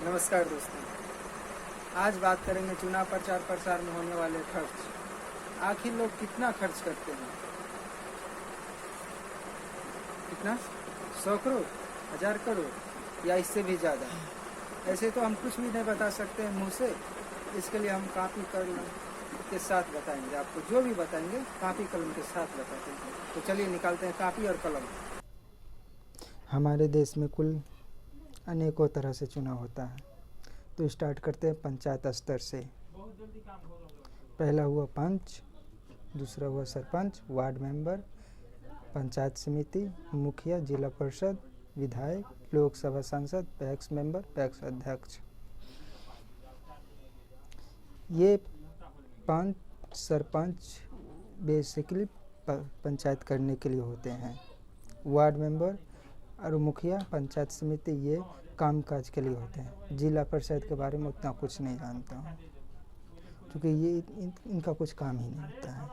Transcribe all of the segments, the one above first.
नमस्कार दोस्तों, आज बात करेंगे चुनाव प्रचार प्रसार में होने वाले खर्च। आखिर लोग कितना खर्च करते हैं? कितना? 100 करोड़, 1000 करोड़ या इससे भी ज़्यादा? ऐसे तो हम कुछ भी नहीं बता सकते हैं मुँह से। इसके लिए हम कापी कलम के साथ बताएंगे। आपको जो भी बताएंगे कापी कलम के साथ बताते हैं। तो चलिए निकालते हैं कापी और कलम। हमारे देश में कुल अनेकों तरह से चुनाव होता है। तो स्टार्ट करते हैं पंचायत स्तर से। पहला हुआ पंच, दूसरा हुआ सरपंच, वार्ड मेंबर, पंचायत समिति, मुखिया, जिला परिषद, विधायक, लोकसभा सांसद, पैक्स मेंबर, पैक्स अध्यक्ष। ये पंच सरपंच बेसिकली पंचायत करने के लिए होते हैं। वार्ड मेंबर और मुखिया, पंचायत समिति ये कामकाज के लिए होते हैं। जिला परिषद के बारे में उतना कुछ नहीं जानता हूँ, क्योंकि ये इनका कुछ काम ही नहीं होता है।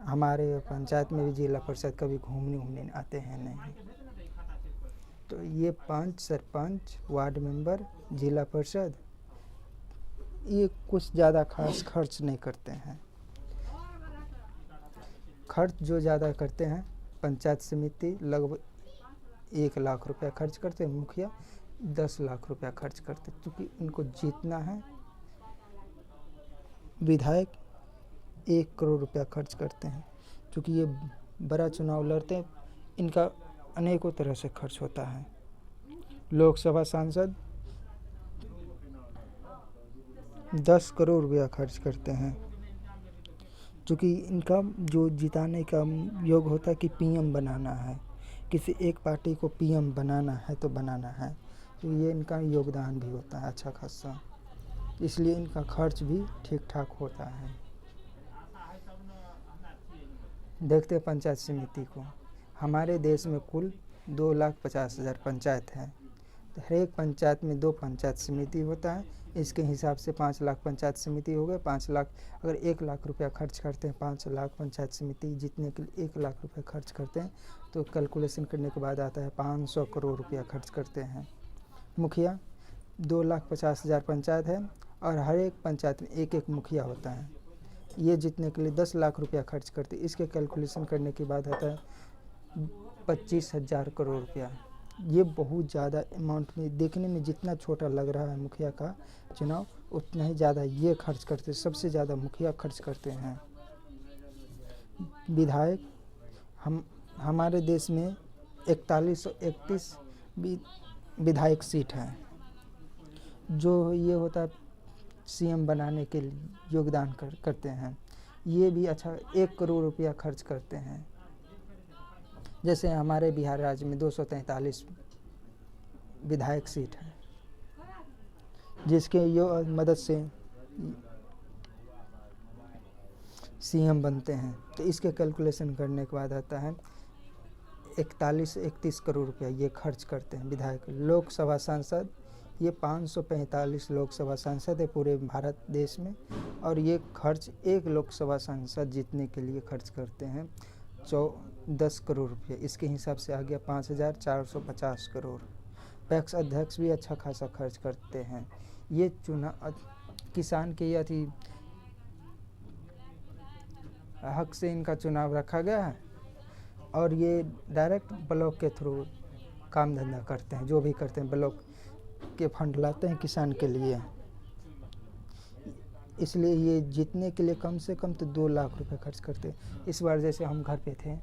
हमारे पंचायत में भी जिला परिषद कभी घूमने आते हैं नहीं। तो ये पंच, सरपंच, वार्ड मेंबर, जिला परिषद ये कुछ ज़्यादा खास खर्च नहीं करते हैं। खर्च जो ज़्यादा करते हैं, पंचायत समिति लगभग 1 लाख रुपया खर्च करते हैं, मुखिया 10 लाख रुपया खर्च करते, क्योंकि इनको जीतना है। विधायक 1 करोड़ रुपया खर्च करते हैं, क्योंकि ये बड़ा चुनाव लड़ते हैं। इनका अनेकों तरह से खर्च होता है। लोकसभा सांसद 10 करोड़ रुपया खर्च करते हैं, क्योंकि इनका जो जिताने का योग होता है कि पीएम बनाना है, किसी एक पार्टी को पीएम बनाना है तो बनाना है। तो ये इनका योगदान भी होता है अच्छा खासा, इसलिए इनका खर्च भी ठीक ठाक होता है। देखते हैं पंचायत समिति को। हमारे देश में कुल 2,50,000 पंचायत हैं। तो हर एक पंचायत में 2 पंचायत समिति होता है। इसके हिसाब से 5 लाख पंचायत समिति हो गए। 5 लाख अगर 1 लाख रुपया खर्च करते हैं, 5 लाख पंचायत समिति जीतने के लिए 1 लाख रुपया खर्च करते हैं, तो कैलकुलेशन करने के बाद आता है 500 करोड़ रुपया खर्च करते हैं। मुखिया 2,50,000 पंचायत है और हर एक पंचायत में एक मुखिया होता है। ये जीतने के लिए 10 लाख रुपया खर्च करते हैं। इसके कैलकुलेशन करने के बाद आता है 25,000 करोड़ रुपया। ये बहुत ज़्यादा अमाउंट में, देखने में जितना छोटा लग रहा है मुखिया का चुनाव, उतना ही ज़्यादा ये खर्च करते हैं। सबसे ज़्यादा मुखिया खर्च करते हैं। विधायक हमारे देश में 4131 विधायक सीट है। जो ये होता है सीएम बनाने के लिए योगदान करते हैं। ये भी अच्छा 1 करोड़ रुपया खर्च करते हैं। जैसे हमारे बिहार राज्य में 243 विधायक सीट है, जिसके मदद से सीएम बनते हैं। तो इसके कैलकुलेशन करने के बाद आता है 41-31 करोड़ रुपया ये खर्च करते हैं विधायक। लोकसभा सांसद ये 545 लोकसभा सांसद है पूरे भारत देश में, और ये खर्च एक लोकसभा सांसद जीतने के लिए खर्च करते हैं 10 करोड़ रुपये। इसके हिसाब से आ गया 5,450 करोड़। पैक्स अध्यक्ष भी अच्छा खासा खर्च करते हैं। ये चुनाव किसान के अति हक से इनका चुनाव रखा गया है, और ये डायरेक्ट ब्लॉक के थ्रू काम धंधा करते हैं। जो भी करते हैं ब्लॉक के फंड लाते हैं किसान के लिए, इसलिए ये जीतने के लिए कम से कम तो 2 लाख रुपए खर्च करते हैं। इस बार जैसे हम घर पे थे,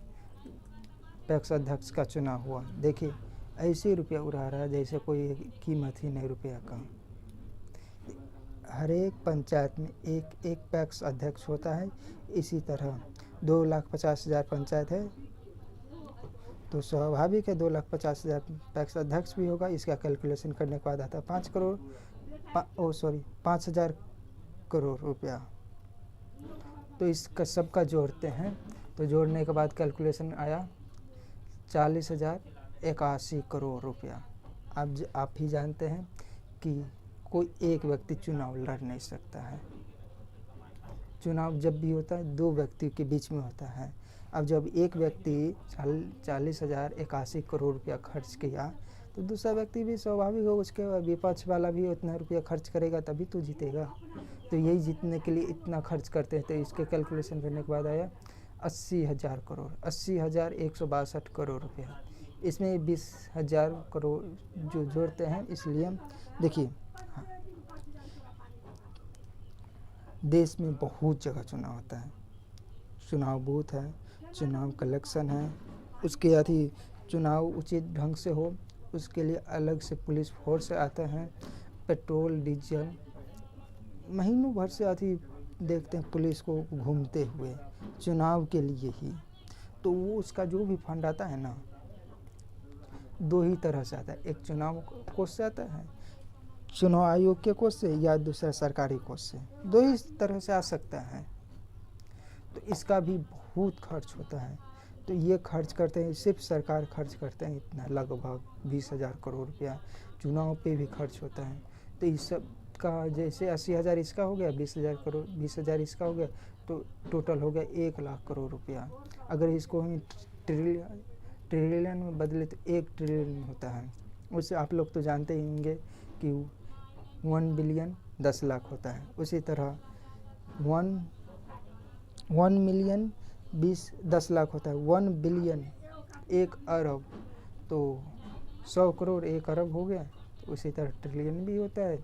पैक्स अध्यक्ष का चुनाव हुआ, देखिए ऐसे रुपया उड़ा रहा है जैसे कोई कीमत ही नहीं रुपया का। हर एक पंचायत में एक पैक्स अध्यक्ष होता है। इसी तरह 2,50,000 पंचायत है, तो स्वाभाविक है 2,50,000 पैक्स अध्यक्ष भी होगा। इसका कैलकुलेशन करने के बाद आता है 5,000 करोड़ रुपया। तो इसका सबका जोड़ते हैं, तो जोड़ने के बाद कैलकुलेशन आया 40,081 करोड़ रुपया। अब आप ही जानते हैं कि कोई एक व्यक्ति चुनाव लड़ नहीं सकता है। चुनाव जब भी होता है 2 व्यक्ति के बीच में होता है। अब जब एक व्यक्ति 40,081 करोड़ रुपया खर्च किया, तो दूसरा व्यक्ति भी स्वाभाविक हो, उसके विपक्ष वाला भी उतना रुपया खर्च करेगा तभी तो जीतेगा। तो यही जीतने के लिए इतना खर्च करते हैं। तो इसके कैलकुलेशन करने के बाद आया 80,000 करोड़, 80,162 करोड़ रुपया। इसमें 20,000 करोड़ जो जोड़ते हैं, इसलिए देखिए देश में बहुत जगह चुनाव होता है, चुनाव बूथ है, चुनाव कलेक्शन है, उसके अथी चुनाव उचित ढंग से हो उसके लिए अलग से पुलिस फोर्स आते हैं, पेट्रोल डीजल महीनों भर से अथी देखते हैं पुलिस को घूमते हुए चुनाव के लिए ही। तो वो उसका जो भी फंड आता है ना, दो ही तरह से आता है, एक चुनाव कोष से आता है, चुनाव आयोग के कोष से, या दूसरा सरकारी कोष से, दो ही तरह से आ सकता है। तो इसका भी बहुत खर्च होता है। तो ये खर्च करते हैं, सिर्फ सरकार खर्च करते हैं इतना लगभग 20,000 करोड़ रुपया, चुनाव पे भी खर्च होता है। तो इस सब का जैसे 80,000 इसका हो गया, 20,000 करोड़, 20,000 इसका हो गया, तो टोटल हो गया 1 लाख करोड़ रुपया। अगर इसको हम ट्रिलियन में बदले तो 1 ट्रिलियन में होता है। उससे आप लोग तो जानते ही होंगे कि 1 बिलियन 10 लाख होता है। उसी तरह 1 मिलियन 10 लाख होता है। 1 बिलियन 1 अरब, तो 100 करोड़ 1 अरब हो गया। तो उसी तरह ट्रिलियन भी होता है,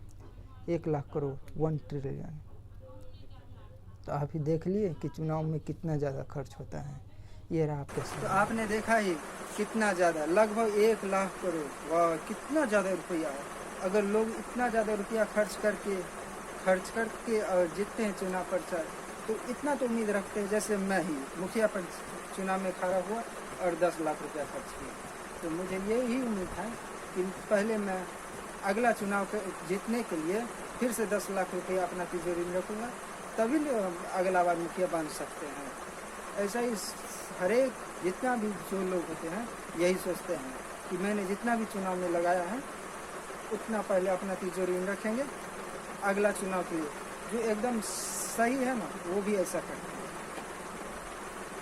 1 लाख करोड़ 1 ट्रिलियन। तो आप ही देख लिए कि चुनाव में कितना ज़्यादा खर्च होता है। ये रहा आपके साथ। तो आपने देखा ही कितना ज़्यादा, लगभग 1 लाख करोड़। वाह, कितना ज़्यादा रुपया है। अगर लोग इतना ज़्यादा रुपया खर्च करके और जीतते हैं चुनाव प्रचार, तो इतना तो उम्मीद रखते हैं। जैसे मैं ही मुखिया पर चुनाव में खड़ा हुआ और 10 लाख रुपया खर्च किया, तो मुझे यही उम्मीद है कि पहले मैं अगला चुनाव जीतने के लिए फिर से 10 लाख रुपया अपना तिजोरी में रखूँगा, तभी अगला बार मुखिया बन सकते हैं। ऐसा ही हरेक जितना भी जो लोग होते हैं यही सोचते हैं कि मैंने जितना भी चुनाव में लगाया है उतना पहले अपना तिजोरी में रखेंगे, अगला चुनाव के लिए जो एकदम सही है ना वो भी ऐसा करते हैं।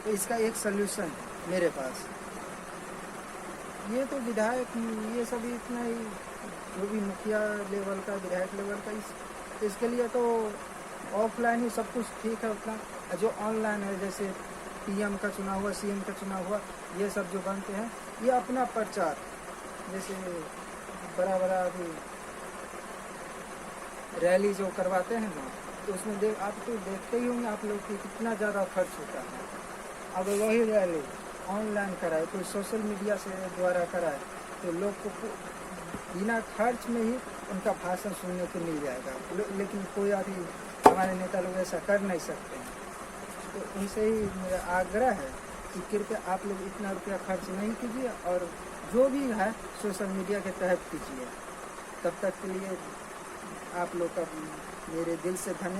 तो इसका एक सल्यूशन मेरे पास। ये तो विधायक ये सभी इतना ही, जो भी मुखिया लेवल का, विधायक लेवल का, इसके लिए तो ऑफलाइन ही सब कुछ ठीक है उतना। जो ऑनलाइन है, जैसे पीएम का चुनाव हुआ, सीएम का चुनाव हुआ, ये सब जो बनते हैं, ये अपना प्रचार, जैसे बड़ा अभी रैली जो करवाते हैं ना, तो उसमें आप तो देखते ही होंगे आप लोग कि कितना ज़्यादा खर्च होता है। अगर वही रैली ऑनलाइन कराए, कोई सोशल मीडिया से द्वारा कराए, तो लोग को बिना खर्च में ही उनका भाषण सुनने को मिल जाएगा। लेकिन कोई अभी हमारे नेता लोग ऐसा कर नहीं सकते हैं। तो उनसे ही मेरा आग्रह है कि कृपया आप लोग इतना रुपया खर्च नहीं कीजिए, और जो भी है सोशल मीडिया के तहत कीजिए। तब तक के लिए आप लोग का मेरे दिल से धन्यवाद।